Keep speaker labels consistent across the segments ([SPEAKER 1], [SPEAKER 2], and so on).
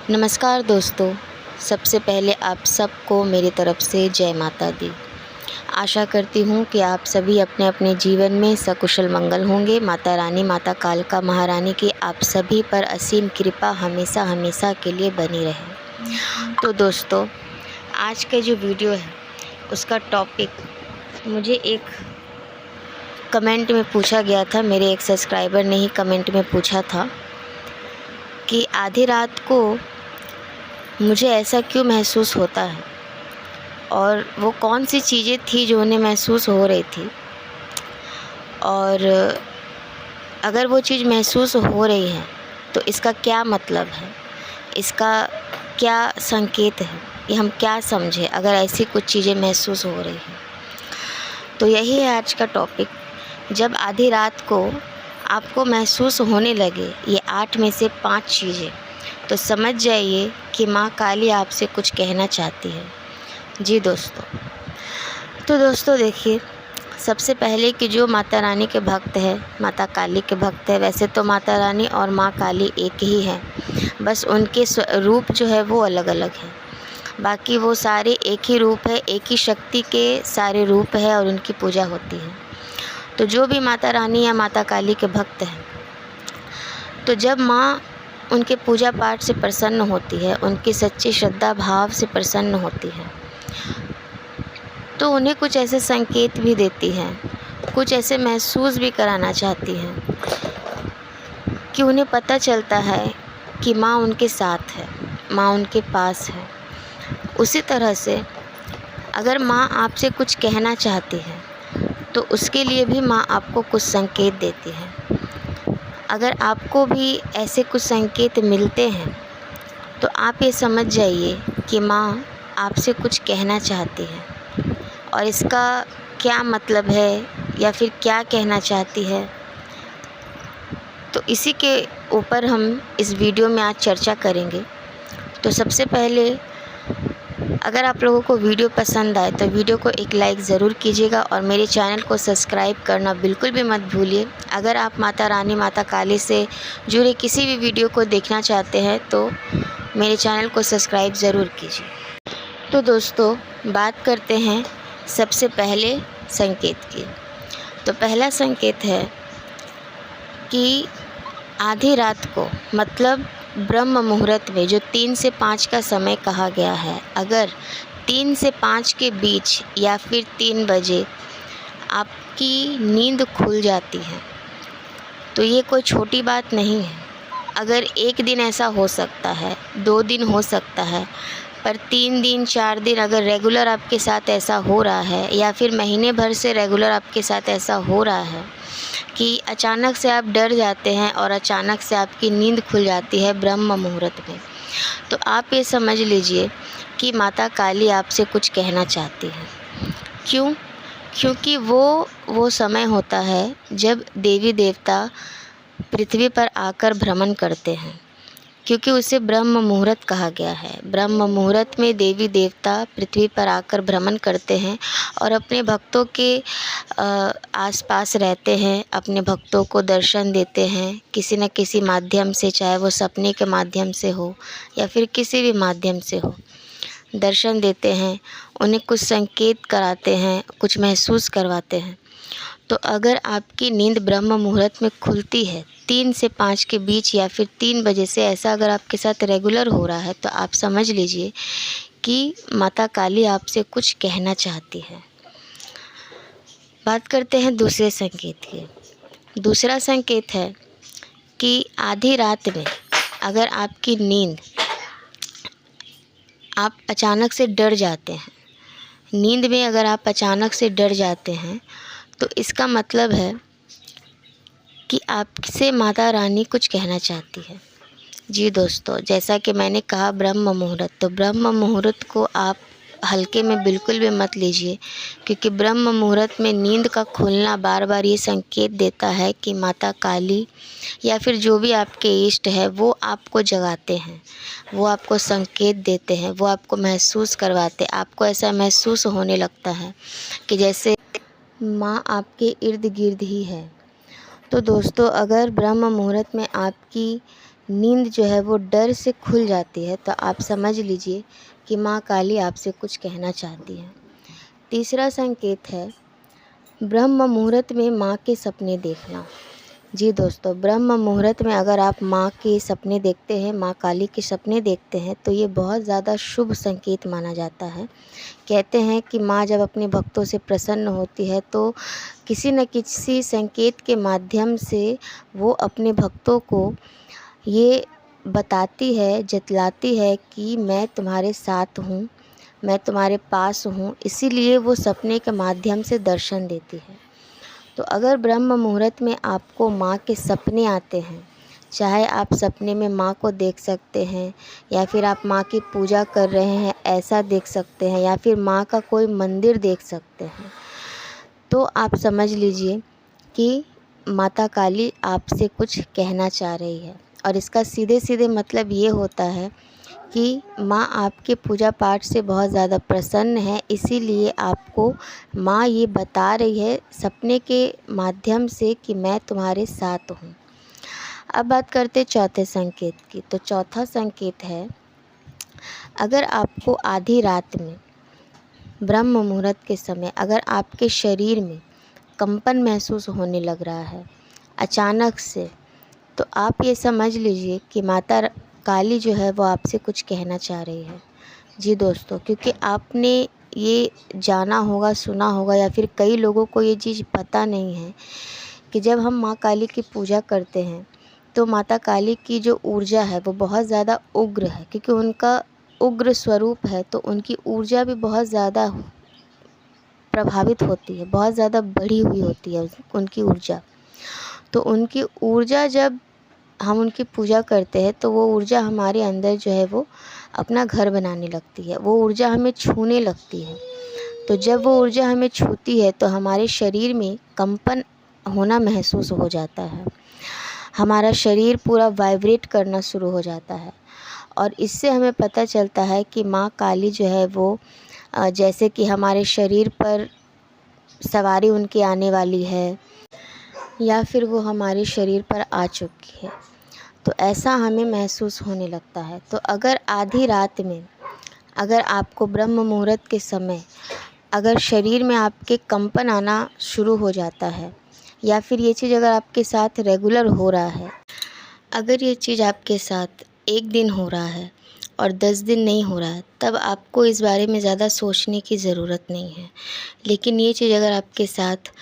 [SPEAKER 1] नमस्कार दोस्तों, सबसे पहले आप सबको मेरी तरफ़ से जय माता दी। आशा करती हूँ कि आप सभी अपने अपने जीवन में सकुशल मंगल होंगे। माता रानी, माता कालका महारानी की आप सभी पर असीम कृपा हमेशा हमेशा के लिए बनी रहे। तो दोस्तों, आज का जो वीडियो है उसका टॉपिक मुझे एक कमेंट में पूछा गया था। मेरे एक सब्सक्राइबर ने ही कमेंट में पूछा था कि आधी रात को मुझे ऐसा क्यों महसूस होता है और वो कौन सी चीज़ें थी जो उन्हें महसूस हो रही थी, और अगर वो चीज़ महसूस हो रही है तो इसका क्या मतलब है, इसका क्या संकेत है, ये हम क्या समझें अगर ऐसी कुछ चीज़ें महसूस हो रही हैं। तो यही है आज का टॉपिक। जब आधी रात को आपको महसूस होने लगे ये 8 में से 5 चीज़ें, तो समझ जाइए कि माँ काली आपसे कुछ कहना चाहती है। जी दोस्तों, तो दोस्तों देखिए, सबसे पहले कि जो माता रानी के भक्त है, माता काली के भक्त है, वैसे तो माता रानी और माँ काली एक ही हैं, बस उनके रूप जो है वो अलग अलग है। बाकी वो सारे एक ही रूप है, एक ही शक्ति के सारे रूप है और उनकी पूजा होती है। तो जो भी माता रानी या माता काली के भक्त हैं, तो जब माँ उनके पूजा पाठ से प्रसन्न होती है, उनकी सच्ची श्रद्धा भाव से प्रसन्न होती है, तो उन्हें कुछ ऐसे संकेत भी देती हैं, कुछ ऐसे महसूस भी कराना चाहती हैं कि उन्हें पता चलता है कि माँ उनके साथ है, माँ उनके पास है। उसी तरह से अगर माँ आपसे कुछ कहना चाहती है तो उसके लिए भी माँ आपको कुछ संकेत देती है। अगर आपको भी ऐसे कुछ संकेत मिलते हैं तो आप ये समझ जाइए कि माँ आपसे कुछ कहना चाहती है, और इसका क्या मतलब है या फिर क्या कहना चाहती है, तो इसी के ऊपर हम इस वीडियो में आज चर्चा करेंगे। तो सबसे पहले, अगर आप लोगों को वीडियो पसंद आए तो वीडियो को एक लाइक ज़रूर कीजिएगा और मेरे चैनल को सब्सक्राइब करना बिल्कुल भी मत भूलिए। अगर आप माता रानी, माता काली से जुड़े किसी भी वीडियो को देखना चाहते हैं तो मेरे चैनल को सब्सक्राइब ज़रूर कीजिए। तो दोस्तों, बात करते हैं सबसे पहले संकेत की। तो पहला संकेत है कि आधी रात को, मतलब ब्रह्म मुहूर्त में, जो 3 से 5 का समय कहा गया है, अगर 3 से 5 के बीच या फिर 3 बजे आपकी नींद खुल जाती है तो ये कोई छोटी बात नहीं है। अगर एक दिन ऐसा हो सकता है, 2 दिन हो सकता है, पर 3 दिन 4 दिन अगर रेगुलर आपके साथ ऐसा हो रहा है, या फिर महीने भर से रेगुलर आपके साथ ऐसा हो रहा है कि अचानक से आप डर जाते हैं और अचानक से आपकी नींद खुल जाती है ब्रह्म मुहूर्त में, तो आप ये समझ लीजिए कि माता काली आपसे कुछ कहना चाहती है। क्यों? क्योंकि वो समय होता है जब देवी देवता पृथ्वी पर आकर भ्रमण करते हैं, क्योंकि उसे ब्रह्म मुहूर्त कहा गया है। ब्रह्म मुहूर्त में देवी देवता पृथ्वी पर आकर भ्रमण करते हैं और अपने भक्तों के आसपास रहते हैं, अपने भक्तों को दर्शन देते हैं किसी न किसी माध्यम से, चाहे वो सपने के माध्यम से हो या फिर किसी भी माध्यम से हो, दर्शन देते हैं, उन्हें कुछ संकेत कराते हैं, कुछ महसूस करवाते हैं। तो अगर आपकी नींद ब्रह्म मुहूर्त में खुलती है 3 से 5 के बीच या फिर 3 बजे से, ऐसा अगर आपके साथ रेगुलर हो रहा है, तो आप समझ लीजिए कि माता काली आपसे कुछ कहना चाहती है। बात करते हैं दूसरे संकेत की। दूसरा संकेत है कि आधी रात में अगर आपकी नींद, आप अचानक से डर जाते हैं, नींद में अगर आप अचानक से डर जाते हैं, तो इसका मतलब है कि आपसे माता रानी कुछ कहना चाहती है। जी दोस्तों, जैसा कि मैंने कहा ब्रह्म मुहूर्त, तो ब्रह्म मुहूर्त को आप हल्के में बिल्कुल भी मत लीजिए, क्योंकि ब्रह्म मुहूर्त में नींद का खुलना बार बार ये संकेत देता है कि माता काली या फिर जो भी आपके इष्ट है वो आपको जगाते हैं, वो आपको संकेत देते हैं, वो आपको महसूस करवाते, आपको ऐसा महसूस होने लगता है कि जैसे माँ आपके इर्द गिर्द ही है। तो दोस्तों, अगर ब्रह्म मुहूर्त में आपकी नींद जो है वो डर से खुल जाती है, तो आप समझ लीजिए कि माँ काली आपसे कुछ कहना चाहती है। तीसरा संकेत है ब्रह्म मुहूर्त में माँ के सपने देखना। जी दोस्तों, ब्रह्म मुहूर्त में अगर आप माँ के सपने देखते हैं, माँ काली के सपने देखते हैं, तो ये बहुत ज़्यादा शुभ संकेत माना जाता है। कहते हैं कि माँ जब अपने भक्तों से प्रसन्न होती है तो किसी न किसी संकेत के माध्यम से वो अपने भक्तों को ये बताती है, जतलाती है कि मैं तुम्हारे साथ हूँ, मैं तुम्हारे पास हूँ, इसीलिए वो सपने के माध्यम से दर्शन देती है। तो अगर ब्रह्म मुहूर्त में आपको माँ के सपने आते हैं, चाहे आप सपने में माँ को देख सकते हैं या फिर आप माँ की पूजा कर रहे हैं ऐसा देख सकते हैं, या फिर माँ का कोई मंदिर देख सकते हैं, तो आप समझ लीजिए कि माता काली आपसे कुछ कहना चाह रही है। और इसका सीधे सीधे मतलब ये होता है कि माँ आपके पूजा पाठ से बहुत ज़्यादा प्रसन्न है, इसीलिए आपको माँ ये बता रही है सपने के माध्यम से कि मैं तुम्हारे साथ हूँ। अब बात करते चौथे संकेत की। तो चौथा संकेत है, अगर आपको आधी रात में ब्रह्म मुहूर्त के समय अगर आपके शरीर में कंपन महसूस होने लग रहा है अचानक से, तो आप ये समझ लीजिए कि माता काली जो है वो आपसे कुछ कहना चाह रही है। जी दोस्तों, क्योंकि आपने ये जाना होगा, सुना होगा, या फिर कई लोगों को ये चीज़ पता नहीं है कि जब हम माँ काली की पूजा करते हैं तो माता काली की जो ऊर्जा है वो बहुत ज़्यादा उग्र है, क्योंकि उनका उग्र स्वरूप है, तो उनकी ऊर्जा भी बहुत ज़्यादा प्रभावित होती है, बहुत ज़्यादा बढ़ी हुई होती है उनकी ऊर्जा। तो उनकी ऊर्जा जब हम उनकी पूजा करते हैं तो वो ऊर्जा हमारे अंदर जो है वो अपना घर बनाने लगती है, वो ऊर्जा हमें छूने लगती है। तो जब वो ऊर्जा हमें छूती है तो हमारे शरीर में कंपन होना महसूस हो जाता है, हमारा शरीर पूरा वाइब्रेट करना शुरू हो जाता है। और इससे हमें पता चलता है कि माँ काली जो है वो जैसे कि हमारे शरीर पर सवारी उनकी आने वाली है, या फिर वो हमारे शरीर पर आ चुकी है, तो ऐसा हमें महसूस होने लगता है। तो अगर आधी रात में अगर आपको ब्रह्म मुहूर्त के समय अगर शरीर में आपके कंपन आना शुरू हो जाता है, या फिर ये चीज़ अगर आपके साथ रेगुलर हो रहा है, अगर ये चीज़ आपके साथ एक दिन हो रहा है और 10 दिन नहीं हो रहा है, तब आपको इस बारे में ज़्यादा सोचने की ज़रूरत नहीं है। लेकिन ये चीज़ अगर आपके साथ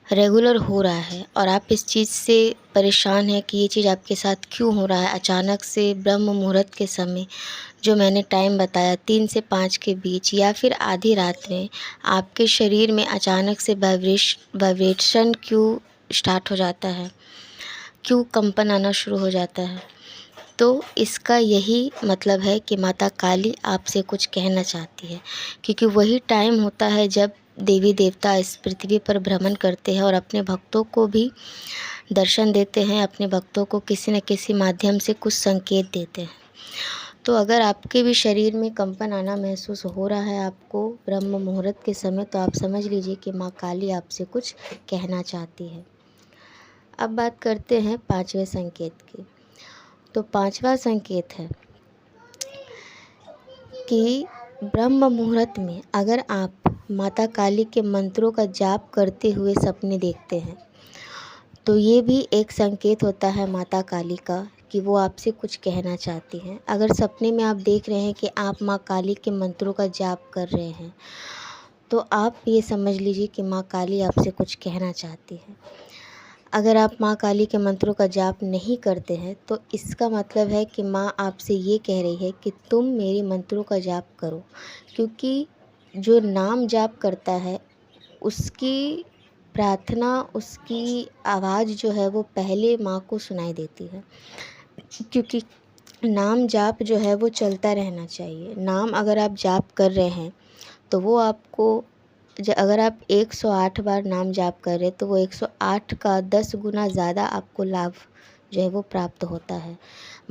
[SPEAKER 1] रेगुलर हो रहा है और आप इस चीज़ से परेशान हैं कि ये चीज़ आपके साथ क्यों हो रहा है, अचानक से ब्रह्म मुहूर्त के समय जो मैंने टाइम बताया 3 से 5 के बीच, या फिर आधी रात में आपके शरीर में अचानक से वाइब्रेशन क्यों स्टार्ट हो जाता है, क्यों कंपन आना शुरू हो जाता है, तो इसका यही मतलब है कि माता काली आपसे कुछ कहना चाहती है। क्योंकि वही टाइम होता है जब देवी देवता इस पृथ्वी पर भ्रमण करते हैं और अपने भक्तों को भी दर्शन देते हैं, अपने भक्तों को किसी न किसी माध्यम से कुछ संकेत देते हैं। तो अगर आपके भी शरीर में कंपन आना महसूस हो रहा है आपको ब्रह्म मुहूर्त के समय, तो आप समझ लीजिए कि माँ काली आपसे कुछ कहना चाहती है। अब बात करते हैं 5वें संकेत की। तो 5वां संकेत है कि ब्रह्म मुहूर्त में अगर आप माता काली के मंत्रों का जाप करते हुए सपने देखते हैं, तो ये भी एक संकेत होता है माता काली का कि वो आपसे कुछ कहना चाहती हैं। अगर सपने में आप देख रहे हैं कि आप माँ काली के मंत्रों का जाप कर रहे हैं, तो आप ये समझ लीजिए कि माँ काली आपसे कुछ कहना चाहती है। अगर आप माँ काली के मंत्रों का जाप नहीं करते हैं, तो इसका मतलब है कि माँ आपसे ये कह रही है कि तुम मेरे मंत्रों का जाप करो, क्योंकि जो नाम जाप करता है उसकी प्रार्थना, उसकी आवाज़ जो है वो पहले माँ को सुनाई देती है। क्योंकि नाम जाप जो है वो चलता रहना चाहिए। नाम अगर आप जाप कर रहे हैं तो वो आपको अगर आप 108 बार नाम जाप कर रहे हैं तो वो 108 का 10 गुना ज़्यादा आपको लाभ जो है वो प्राप्त होता है,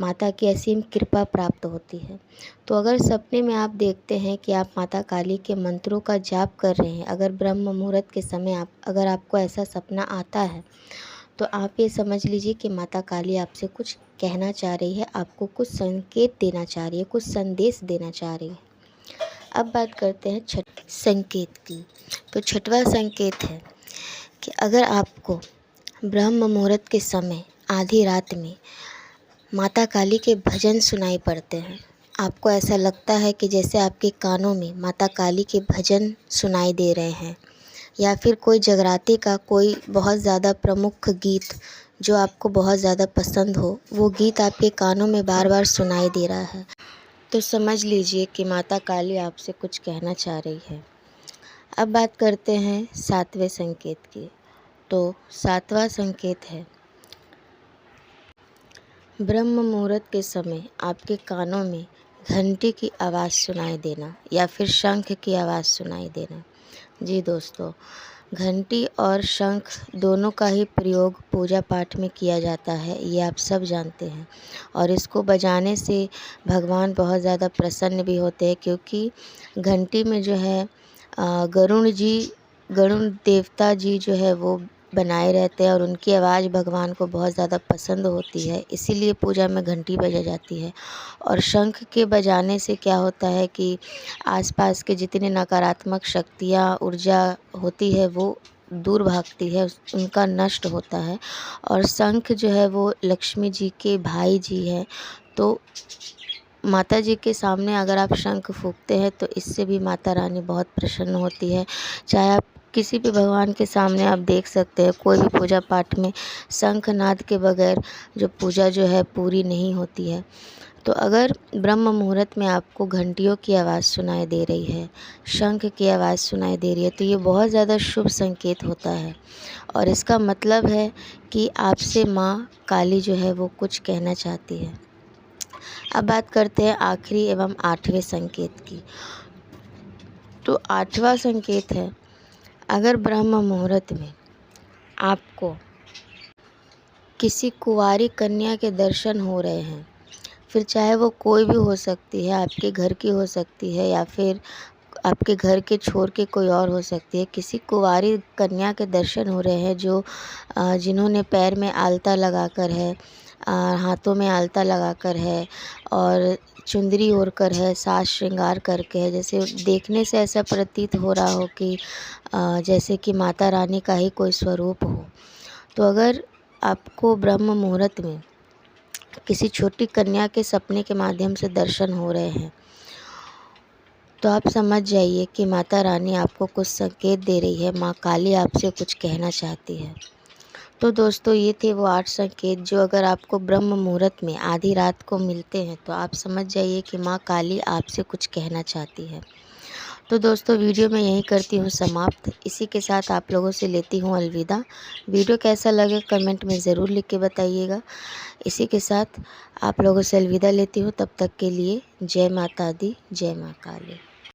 [SPEAKER 1] माता की असीम कृपा प्राप्त होती है। तो अगर सपने में आप देखते हैं कि आप माता काली के मंत्रों का जाप कर रहे हैं, अगर ब्रह्म मुहूर्त के समय अगर आपको ऐसा सपना आता है, तो आप ये समझ लीजिए कि माता काली आपसे कुछ कहना चाह रही है, आपको कुछ संकेत देना चाह रही है, कुछ संदेश देना चाह रही है। अब बात करते हैं छठ संकेत की। तो छठवां संकेत है कि अगर आपको ब्रह्म मुहूर्त के समय आधी रात में माता काली के भजन सुनाई पड़ते हैं, आपको ऐसा लगता है कि जैसे आपके कानों में माता काली के भजन सुनाई दे रहे हैं, या फिर कोई जगराते का कोई बहुत ज़्यादा प्रमुख गीत जो आपको बहुत ज़्यादा पसंद हो, वो गीत आपके कानों में बार बार सुनाई दे रहा है, तो समझ लीजिए कि माता काली आपसे कुछ कहना चाह रही है। अब बात करते हैं सातवें संकेत की। तो सातवां संकेत है ब्रह्म मुहूर्त के समय आपके कानों में घंटी की आवाज़ सुनाई देना या फिर शंख की आवाज़ सुनाई देना। जी दोस्तों, घंटी और शंख दोनों का ही प्रयोग पूजा पाठ में किया जाता है, ये आप सब जानते हैं। और इसको बजाने से भगवान बहुत ज़्यादा प्रसन्न भी होते हैं, क्योंकि घंटी में जो है गरुण देवता जी जो है वो बनाए रहते हैं और उनकी आवाज़ भगवान को बहुत ज़्यादा पसंद होती है, इसीलिए पूजा में घंटी बजाई जाती है। और शंख के बजाने से क्या होता है कि आसपास के जितने नकारात्मक शक्तियाँ, ऊर्जा होती है वो दूर भागती है, उनका नष्ट होता है। और शंख जो है वो लक्ष्मी जी के भाई जी हैं, तो माता जी के सामने अगर आप शंख फूँकते हैं तो इससे भी माता रानी बहुत प्रसन्न होती है। चाहे आप किसी भी भगवान के सामने आप देख सकते हैं, कोई भी पूजा पाठ में शंखनाद के बगैर जो पूजा जो है पूरी नहीं होती है। तो अगर ब्रह्म मुहूर्त में आपको घंटियों की आवाज़ सुनाई दे रही है, शंख की आवाज़ सुनाई दे रही है, तो ये बहुत ज़्यादा शुभ संकेत होता है और इसका मतलब है कि आपसे माँ काली जो है वो कुछ कहना चाहती है। अब बात करते हैं आखिरी एवं आठवें संकेत की। तो आठवां संकेत है, अगर ब्रह्म मुहूर्त में आपको किसी कुंवारी कन्या के दर्शन हो रहे हैं, फिर चाहे वो कोई भी हो सकती है, आपके घर की हो सकती है या फिर आपके घर के छोर के कोई और हो सकती है, किसी कुंवारी कन्या के दर्शन हो रहे हैं जो जिन्होंने पैर में आलता लगाकर है, हाथों में आलता लगाकर है और चुंदरी ओढ़कर है, साज श्रृंगार करके है, जैसे देखने से ऐसा प्रतीत हो रहा हो कि जैसे कि माता रानी का ही कोई स्वरूप हो। तो अगर आपको ब्रह्म मुहूर्त में किसी छोटी कन्या के सपने के माध्यम से दर्शन हो रहे हैं, तो आप समझ जाइए कि माता रानी आपको कुछ संकेत दे रही है, माँ काली आपसे कुछ कहना चाहती है। तो दोस्तों, ये थे वो 8 संकेत जो अगर आपको ब्रह्म मुहूर्त में आधी रात को मिलते हैं तो आप समझ जाइए कि माँ काली आपसे कुछ कहना चाहती है। तो दोस्तों, वीडियो मैं यहीं करती हूँ समाप्त। इसी के साथ आप लोगों से लेती हूँ अलविदा। वीडियो कैसा लगे कमेंट में ज़रूर लिख के बताइएगा। इसी के साथ आप लोगों से अलविदा लेती हूँ। तब तक के लिए जय माता दी, जय माँ काली।